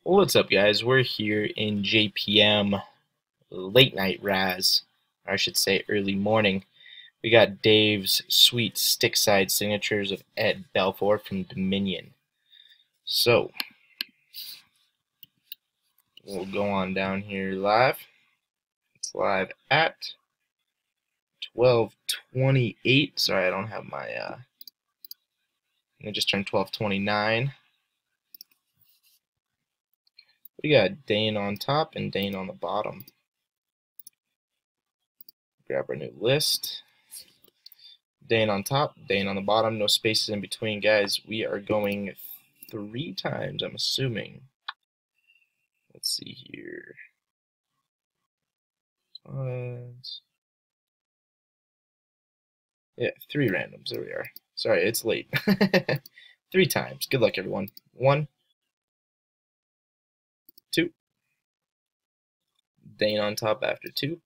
What's up, guys? We're here in JPM late night razz, or I should say early morning. We got Dave's sweet stick side signatures of Ed Belfour from Dominion. So we'll go on down here live. It's live at 12:28. Sorry, I don't have my I just turned 12:29. We got Dane on top and Dane on the bottom. Grab our new list. Dane on top, Dane on the bottom, no spaces in between, guys. We are going 3 times, I'm assuming. Let's see here. Yeah, 3 randoms. There we are. Sorry, it's late. 3 times. Good luck, everyone. 1, 2. Dane on top after 2.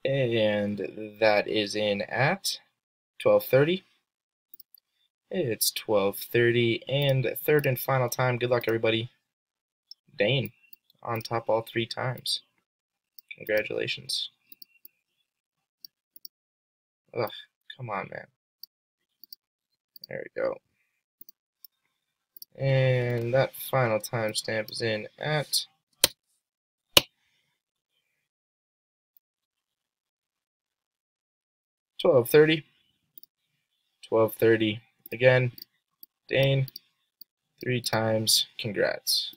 And that is in at 12:30. It's 12:30, and third and final time. Good luck, everybody. Dane on top all 3 times. Congratulations. Ugh, come on, man. There we go. And that final timestamp is in at 12:30. 12:30 again. Dane, 3 times. Congrats.